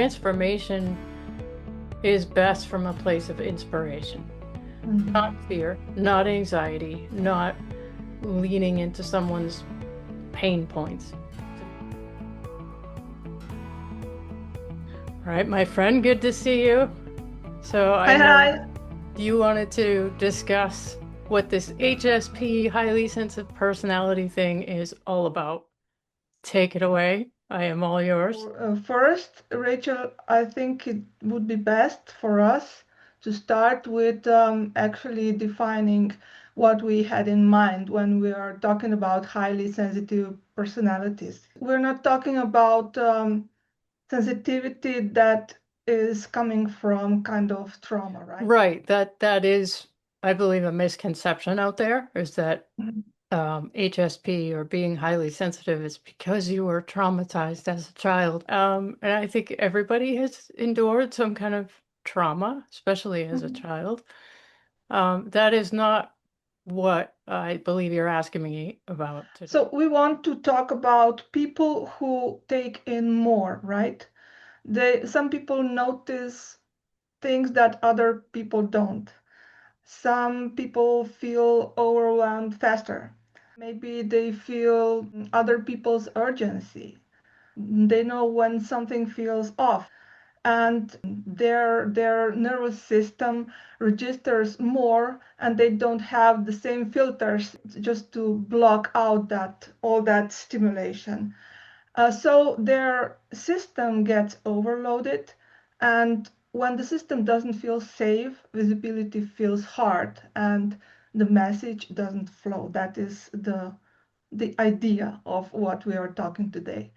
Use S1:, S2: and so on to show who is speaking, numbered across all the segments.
S1: Transformation is best from a place of inspiration, not fear, not anxiety, not leaning into someone's pain points. All right, my friend, good to see you. So I know
S2: Hi.
S1: you wanted to discuss what this HSP, highly sensitive personality thing, is all about. Take it away. I am all yours.
S2: First, Rachel, I think it would be best for us to start with actually defining what we had in mind when we are talking about highly sensitive personalities. We're not talking about sensitivity that is coming from kind of trauma, right?
S1: Right. That is, I believe, a misconception out there, is that HSP or being highly sensitive is because you were traumatized as a child. And I think everybody has endured some kind of trauma, especially as a child. That is not what I believe you're asking me about today.
S2: So we want to talk about people who take in more, right? Some people notice things that other people don't. Some people feel overwhelmed faster. Maybe they feel other people's urgency. They know when something feels off, and their nervous system registers more, and they don't have the same filters just to block out that all that stimulation. So their system gets overloaded, and when the system doesn't feel safe, visibility feels hard, and the message doesn't flow. That is the idea of what we are talking today.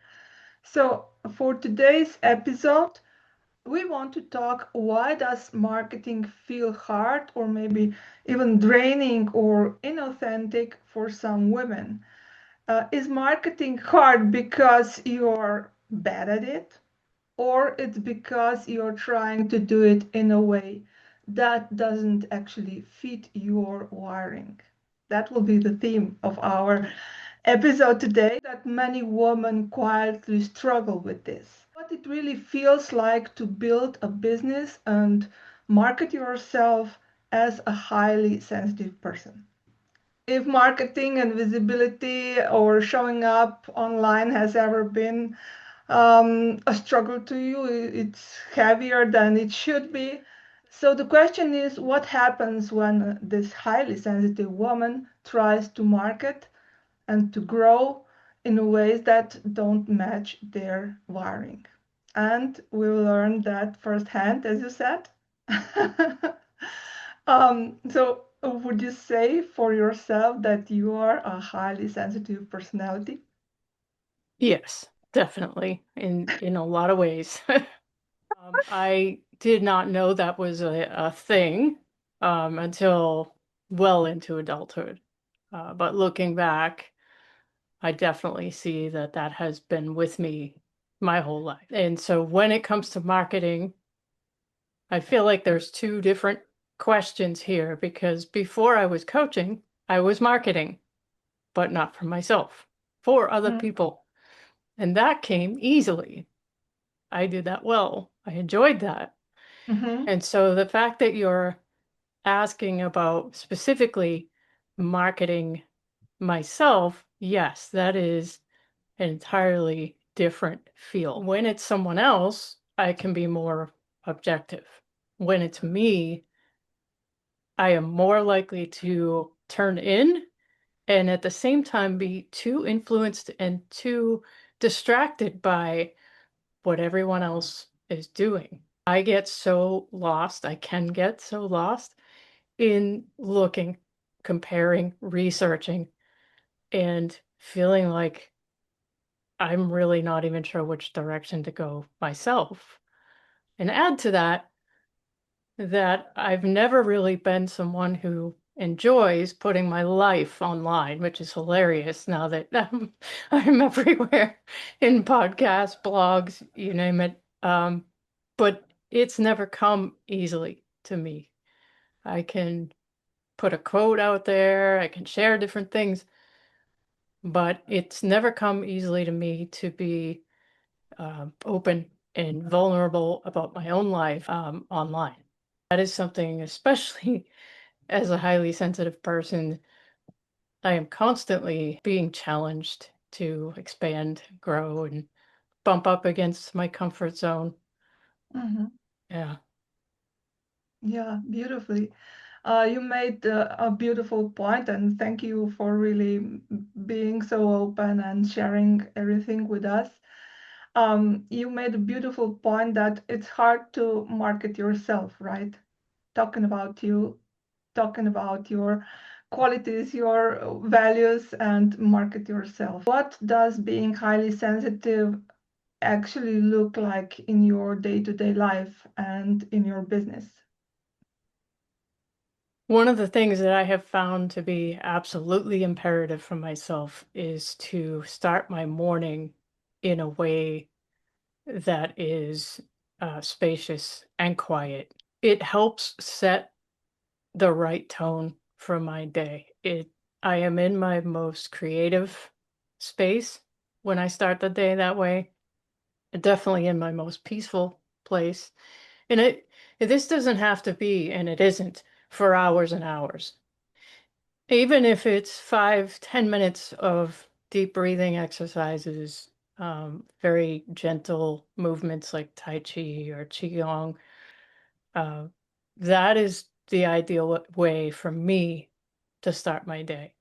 S2: So for today's episode, we want to talk why does marketing feel hard or maybe even draining or inauthentic for some women? Is marketing hard because you're bad at it, or it's because you're trying to do it in a way that doesn't actually fit your wiring? That will be the theme of our episode today, that many women quietly struggle with this. What it really feels like to build a business and market yourself as a highly sensitive person. If marketing and visibility or showing up online has ever been a struggle to you, it's heavier than it should be. So the question is, what happens when this highly sensitive woman tries to market and to grow in ways that don't match their wiring? And we will learn that firsthand, as you said. So would you say for yourself that you are a highly sensitive personality?
S1: Yes, definitely, in a lot of ways. I did not know that was a thing until well into adulthood. But looking back, I definitely see that that has been with me my whole life. And so when it comes to marketing, I feel like there's two different questions here, because before I was coaching, I was marketing, but not for myself, for other people. And that came easily. I did that well. I enjoyed that.
S2: Mm-hmm.
S1: And so the fact that you're asking about specifically marketing myself, yes, that is an entirely different feel. When it's someone else, I can be more objective. When it's me, I am more likely to turn in and at the same time be too influenced and too distracted by what everyone else is doing. I get so lost, I can get so lost in looking, comparing, researching, and feeling like I'm really not even sure which direction to go myself. And add to that, that I've never really been someone who enjoys putting my life online, which is hilarious now that I'm everywhere in podcasts, blogs, you name it. But it's never come easily to me. I can put a quote out there, I can share different things, but it's never come easily to me to be open and vulnerable about my own life online. That is something, especially as a highly sensitive person, I am constantly being challenged to expand, grow, and bump up against my comfort zone.
S2: Mhm.
S1: Yeah.
S2: Yeah, beautifully. You made a beautiful point, and thank you for really being so open and sharing everything with us. You made a beautiful point that it's hard to market yourself, right? Talking about you, talking about your qualities, your values, and market yourself. What does being highly sensitive actually look like in your day-to-day life and in your business?
S1: One of the things that I have found to be absolutely imperative for myself is to start my morning in a way that is spacious and quiet. It helps set the right tone for my day. I am in my most creative space when I start the day that way. Definitely in my most peaceful place. And this doesn't have to be, and it isn't, for hours and hours. Even if it's 5, 10 minutes of deep breathing exercises, very gentle movements like Tai Chi or Qigong, uh, that is the ideal way for me to start my day.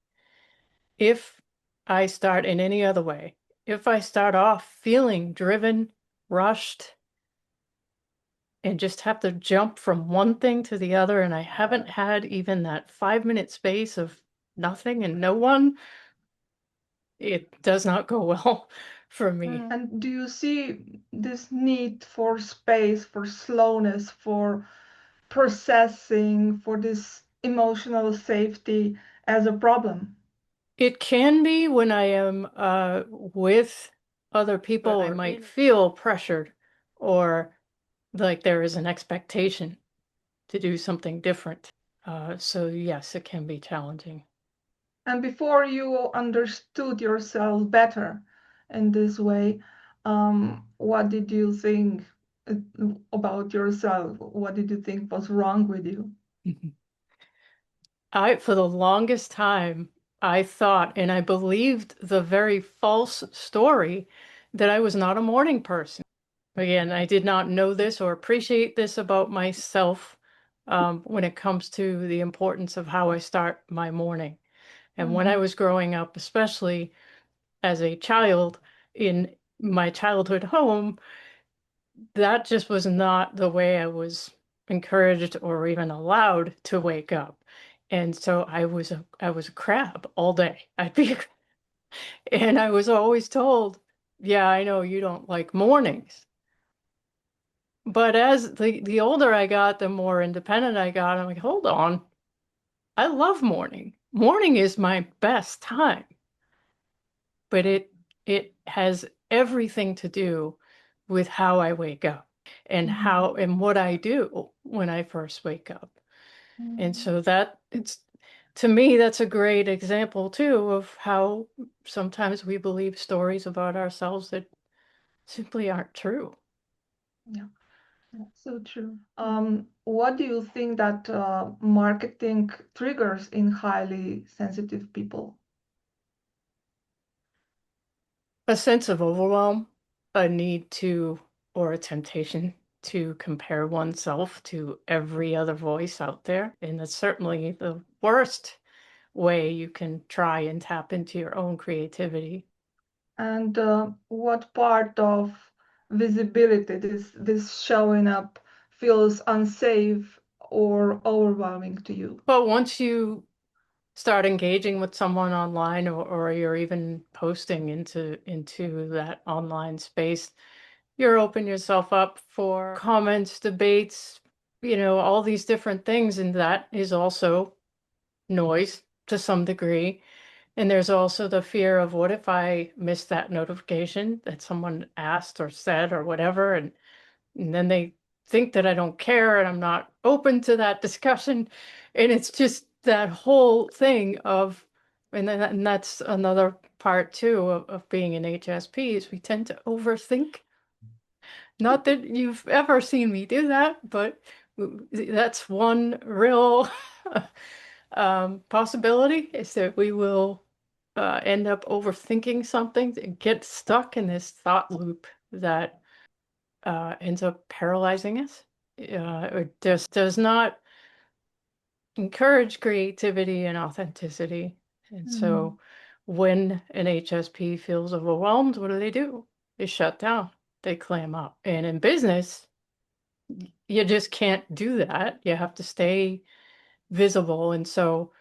S1: If I start in any other way, if I start off feeling driven, rushed, and just have to jump from one thing to the other, and I haven't had even that 5 minute space of nothing and no one, it does not go well for me.
S2: And do you see this need for space, for slowness, for processing, for this emotional safety as a problem?
S1: It can be when I am with other people, I might feel pressured or like there is an expectation to do something different. So yes, it can be challenging.
S2: And before you understood yourself better in this way, what did you think uh, about yourself? What did you think was wrong with you?
S1: For the longest time, I thought and I believed the very false story that I was not a morning person. Again, I did not know this or appreciate this about myself when it comes to the importance of how I start my morning. And when I
S2: Mhm.
S1: was growing up, especially as a child in my childhood home, that just was not the way I was encouraged or even allowed to wake up. And so I was a crab all day. I'd be and I was always told, yeah, I know you don't like mornings. But as the older I got, the more independent I got. I'm like, hold on. I love morning. Morning is my best time, but it has everything to do with how I wake up and
S2: Mhm.
S1: how and what I do when I first wake up. And
S2: Mhm.
S1: so that it's to me that's a great example too of how sometimes we believe stories about ourselves that simply aren't true.
S2: Yeah, that's so true. What do you think that marketing triggers in highly sensitive people?
S1: A sense of overwhelm, a need to, or a temptation to compare oneself to every other voice out there. And that's certainly the worst way you can try and tap into your own creativity.
S2: And what part of visibility, this showing up, feels unsafe or overwhelming to you?
S1: But once you start engaging with someone online or you're even posting into that online space, you're open yourself up for comments, debates, all these different things, and that is also noise to some degree. And there's also the fear of what if I miss that notification that someone asked or said or whatever, and then they think that I don't care and I'm not open to that discussion. And it's just that whole thing of, and that's another part too of being an HSP is we tend to overthink Not that you've ever seen me do that, but that's one real possibility is that we will end up overthinking something and get stuck in this thought loop that ends up paralyzing us. It just does not encourage creativity and authenticity. And
S2: Mm,
S1: so when an HSP feels overwhelmed, what do? They shut down, they clam up. And in business, you just can't do that. You have to stay visible. And so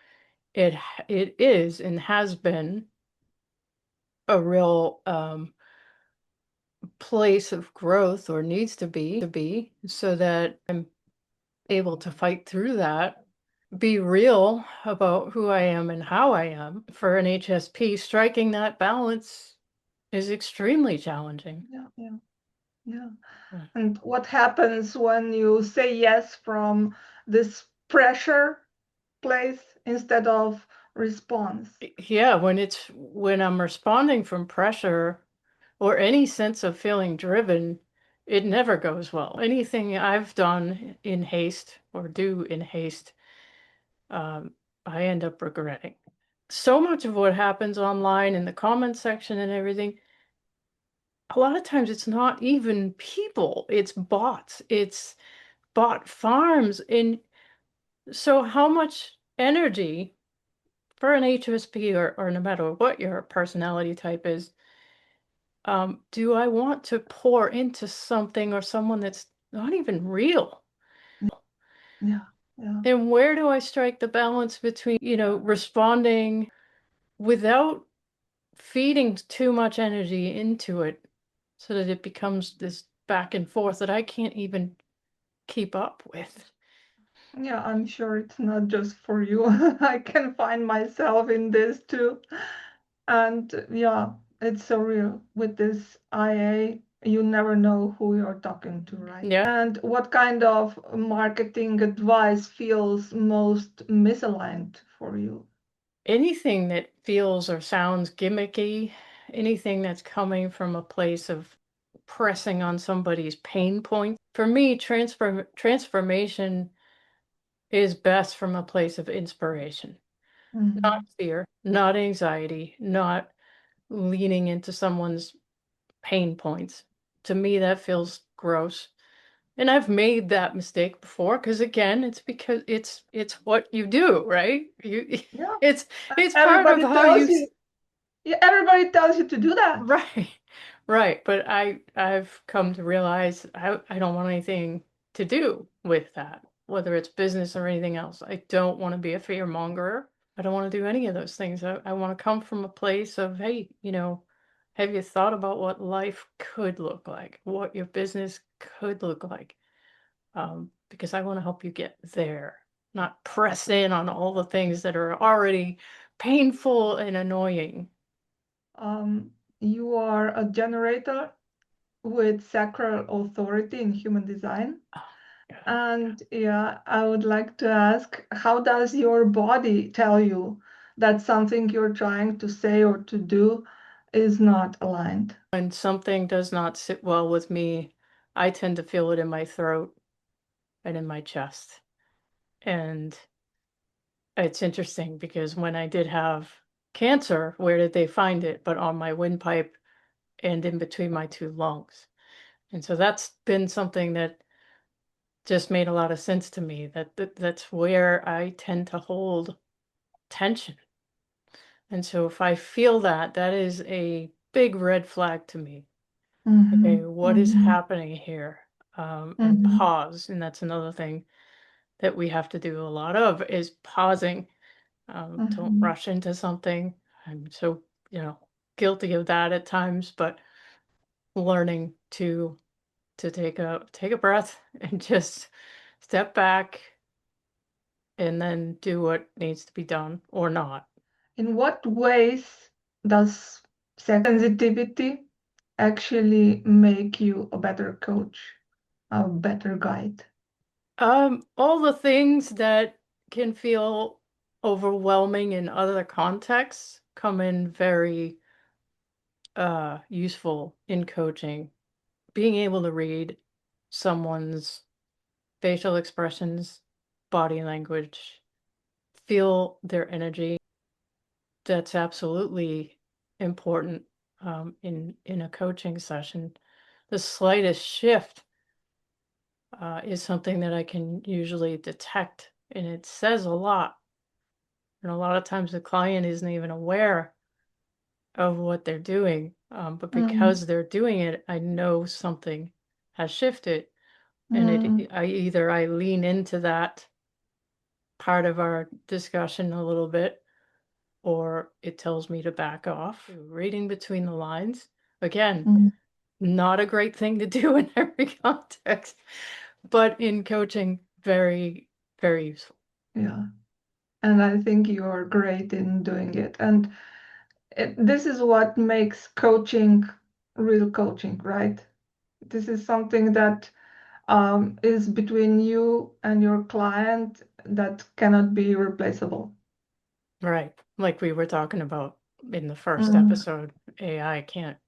S1: it is and has been a real place of growth, or needs to be, so that I'm able to fight through that, be real about who I am and how I am. For an HSP, striking that balance is extremely challenging.
S2: yeah, yeah, yeah.
S1: Uh,
S2: And what happens when you say yes from this pressure place instead of response?
S1: Yeah, when I'm responding from pressure or any sense of feeling driven, it never goes well. Anything I've done in haste or do in haste, um, I end up regretting. So much of what happens online in the comment section and everything, a lot of times it's not even people, it's bots, it's bot farms. And so, how much energy for an HSP, or no matter what your personality type is, do I want to pour into something or someone that's not even real?
S2: Yeah, yeah,
S1: And where do I strike the balance between, responding without feeding too much energy into it so that it becomes this back and forth that I can't even keep up with?
S2: yeah. I'm sure it's not just for you. I can find myself in this too. And yeah, it's so real with this IA. You never know who you're talking to, right?
S1: Yeah.
S2: And what kind of marketing advice feels most misaligned for you?
S1: Anything that feels or sounds gimmicky, anything that's coming from a place of pressing on somebody's pain point. For me, transformation is best from a place of inspiration, not
S2: Mhm.
S1: fear, not anxiety, not leaning into someone's pain points. To me, that feels gross. And I've made that mistake before because, again, it's because it's what you do, right? You
S2: Yeah,
S1: it's it's part of
S2: everybody
S1: how you
S2: tells you. Yeah, everybody tells you to do that.
S1: right. Right, but I've come to realize I don't want anything to do with that, whether it's business or anything else. I don't want to be a fear monger. I don't want to do any of those things. I want to come from a place of, hey, have you thought about what life could look like, what your business could look like? Because I want to help you get there, not press in on all the things that are already painful and annoying.
S2: Um, you are a generator with sacral authority in human design.
S1: Oh, God.
S2: And yeah, I would like to ask, how does your body tell you that something you're trying to say or to do is not aligned?
S1: When something does not sit well with me, I tend to feel it in my throat and in my chest. And it's interesting because when I did have cancer, where did they find it? But on my windpipe and in between my two lungs. And so that's been something that just made a lot of sense to me, that's where I tend to hold tension. And so if I feel that, that is a big red flag to me. Okay,
S2: Mm-hmm,
S1: what is
S2: mm-hmm,
S1: happening here? And
S2: mm-hmm,
S1: pause. And that's another thing that we have to do a lot of, is pausing. Don't
S2: mm-hmm.
S1: rush into something. I'm so, guilty of that at times, but learning to take a breath and just step back and then do what needs to be done or not.
S2: In what ways does sensitivity actually make you a better coach, a better guide?
S1: All the things that can feel overwhelming in other contexts come in very useful in coaching being able to read someone's facial expressions, body language, feel their energy, that's absolutely important in a coaching session. The slightest shift is something that I can usually detect, and it says a lot. And a lot of times the client isn't even aware of what they're doing, but
S2: Mm,
S1: because they're doing it, I know something has shifted, and
S2: mm,
S1: I lean into that part of our discussion a little bit, or it tells me to back off. Reading between the lines, again,
S2: mm.
S1: not a great thing to do in every context, but in coaching, very, very useful.
S2: Yeah. And I think you're great in doing it. And this is what makes coaching real coaching, right? This is something that is between you and your client that cannot be replaceable.
S1: Right. Like we were talking about in the first
S2: Mm,
S1: episode, AI can't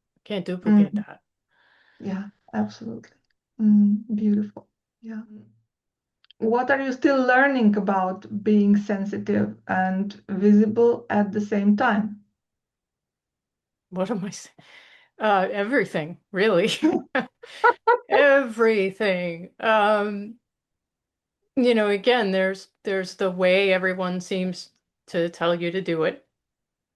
S1: duplicate
S2: mm,
S1: that.
S2: yeah, absolutely. Beautiful. Yeah. What are you still learning about being sensitive and visible at the same time?
S1: What am I saying? Everything, really. Everything. Again, there's the way everyone seems to tell you to do it,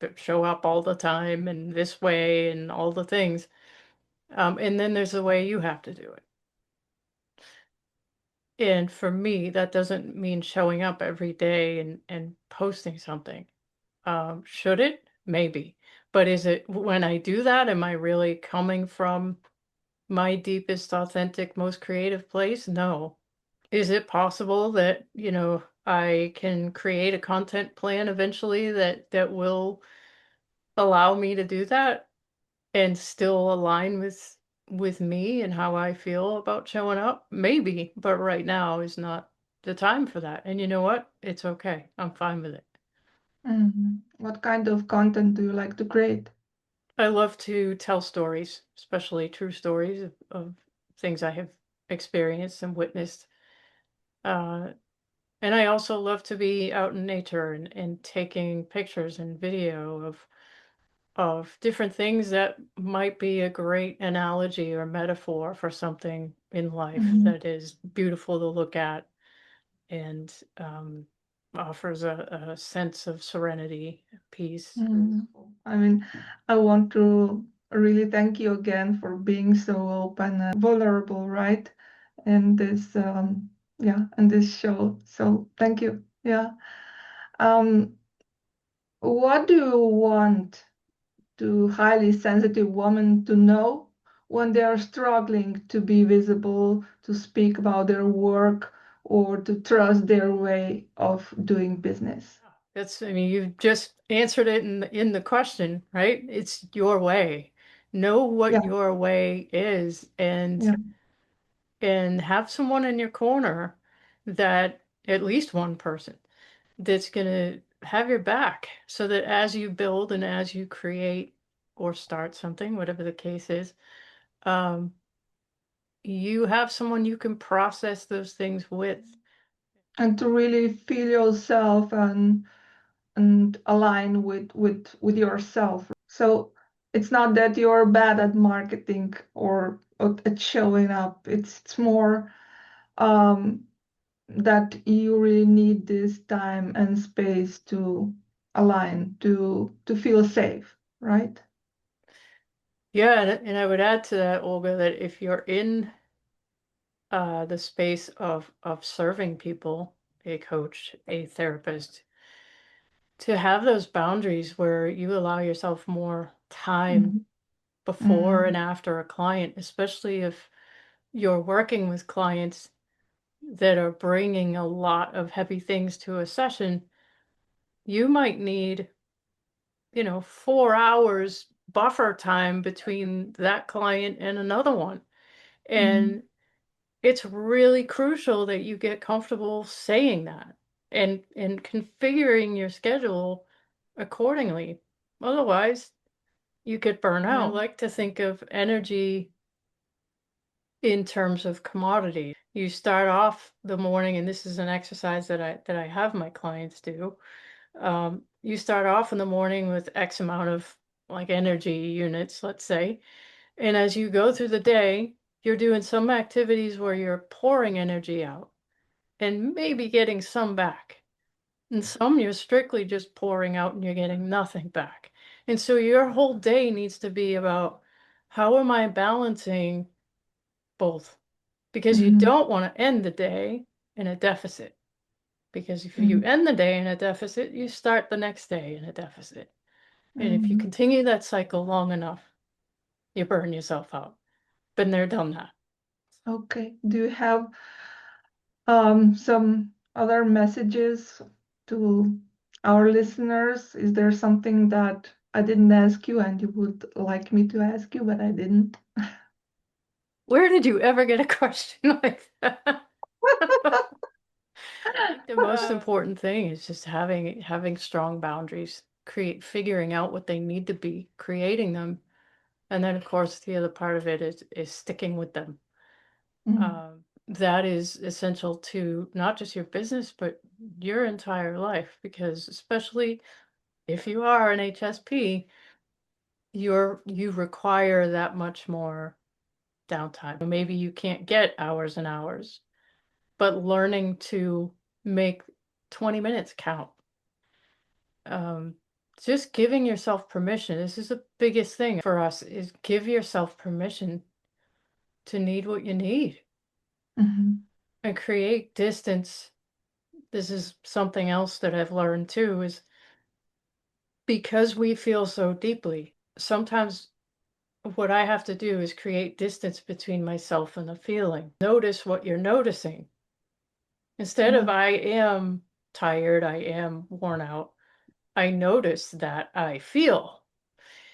S1: but show up all the time and this way and all the things. And then there's the way you have to do it. And for me, that doesn't mean showing up every day and posting something. Should it? Maybe. But is it when I do that, am I really coming from my deepest, authentic, most creative place? No. Is it possible that, I can create a content plan eventually that will allow me to do that and still align with me and how I feel about showing up? Maybe, but right now is not the time for that. And you know what? It's okay. I'm fine with it.
S2: What kind of content do you like to create?
S1: I love to tell stories, especially true stories of things I have experienced and witnessed. Uh, and I also love to be out in nature and taking pictures and video of different things that might be a great analogy or metaphor for something in life
S2: Mhm.
S1: that is beautiful to look at and offers a sense of serenity, peace.
S2: I mean, I want to really thank you again for being so open and vulnerable, right? In this, in this show. So thank you. Yeah. Um, what do you want to highly sensitive women to know when they are struggling to be visible, to speak about their work, or to trust their way of doing business?
S1: I mean, you just answered it in the question, right? It's your way. Know what
S2: Yeah,
S1: your way is
S2: yeah.
S1: and have someone in your corner that at least one person that's going to have your back so that as you build and as you create or start something, whatever the case is, um, you have someone you can process those things with.
S2: And to really feel yourself and align with yourself. So it's not that you're bad at marketing or at showing up. It's more um, that you really need this time and space to align, to feel safe, right?
S1: Yeah, and I would add to that, Olga, that if you're in the space of serving people, a coach, a therapist, to have those boundaries where you allow yourself more time
S2: Mhm.
S1: before
S2: Mm.
S1: and after a client, especially if you're working with clients that are bringing a lot of heavy things to a session, you might need, 4 hours buffer time between that client and another one.
S2: Mm.
S1: And it's really crucial that you get comfortable saying that and configuring your schedule accordingly. Otherwise, you could burn out. I like to think of energy in terms of commodity. You start off the morning, and this is an exercise that I have my clients do. You start off in the morning with X amount of like energy units, let's say. And as you go through the day, you're doing some activities where you're pouring energy out and maybe getting some back. And some you're strictly just pouring out and you're getting nothing back. And so your whole day needs to be about how am I balancing both? Because you
S2: Mm-hmm.
S1: don't want to end the day in a deficit. Because if you
S2: Mm-hmm.
S1: end the day in a deficit, you start the next day in a deficit. And if you
S2: Mm-hmm.
S1: continue that cycle long enough, you burn yourself out. Been there, done that.
S2: Okay. Do you have some other messages to our listeners? Is there something that I didn't ask you and you would like me to ask you, but I didn't?
S1: Where did you ever get a question like that? I think the most important thing is just having strong boundaries, figuring out what they need to be, creating them, and then of course the other part of it is sticking with them.
S2: Mm,
S1: That is essential to not just your business, but your entire life, because especially if you are an HSP, you require that much more downtime. Maybe you can't get hours and hours, but learning to make 20 minutes count. Um, just giving yourself permission. This is the biggest thing for us is give yourself permission to need what you need
S2: mhm.
S1: and create distance. This is something else that I've learned too, is because we feel so deeply, sometimes what I have to do is create distance between myself and the feeling. Notice what you're noticing. Instead
S2: Yeah.
S1: of I am tired, I am worn out, I notice that I feel.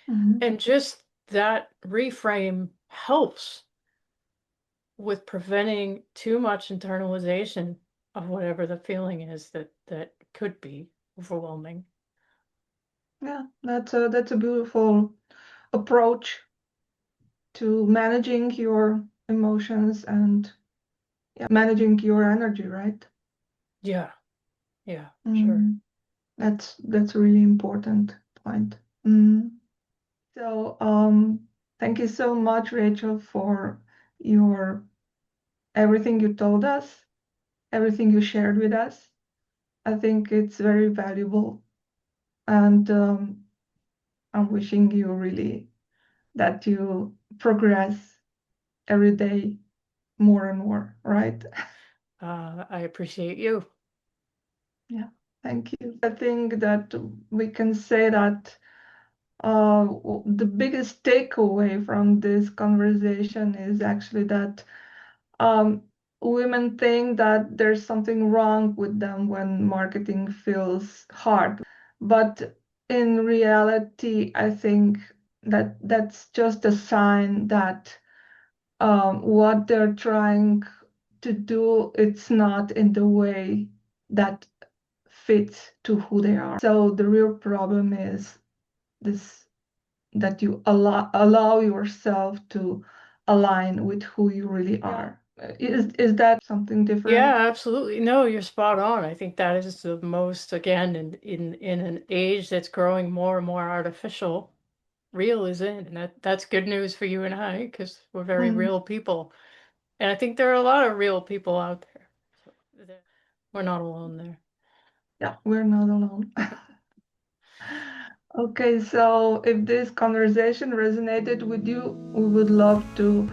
S2: Mhm.
S1: And just that reframe helps with preventing too much internalization of whatever the feeling is that could be overwhelming.
S2: Yeah, that's a beautiful approach to managing your emotions and yeah, managing your energy, right?
S1: Yeah, yeah, sure.
S2: Mm, that's a really important point. Mm. So, thank you so much, Rachel, for your everything you told us, everything you shared with us. I think it's very valuable, and I'm wishing you really that you progress every day more and more, right?
S1: I appreciate you.
S2: Yeah, thank you. I think that we can say that the biggest takeaway from this conversation is actually that um, women think that there's something wrong with them when marketing feels hard. But in reality, I think that that's just a sign that what they're trying to do, it's not in the way that fits to who they are. So the real problem is this that you allow yourself to align with who you really are. Is that something different?
S1: Yeah, absolutely. No, you're spot on. I think that is the most, again, in an age that's growing more and more artificial, real is in. And that's good news for you and I, because we're very
S2: Mm,
S1: real people. And I think there are a lot of real people out there. So we're not alone there.
S2: yeah, we're not alone. Okay, so if this conversation resonated with you, we would love to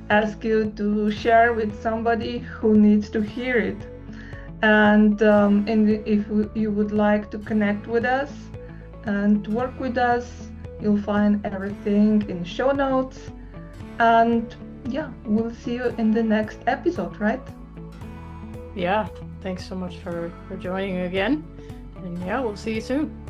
S2: ask you to share with somebody who needs to hear it. And if you would like to connect with us and work with us, you'll find everything in show notes. And yeah, we'll see you in the next episode, right?
S1: Yeah, thanks so much for joining again. And yeah, we'll see you soon.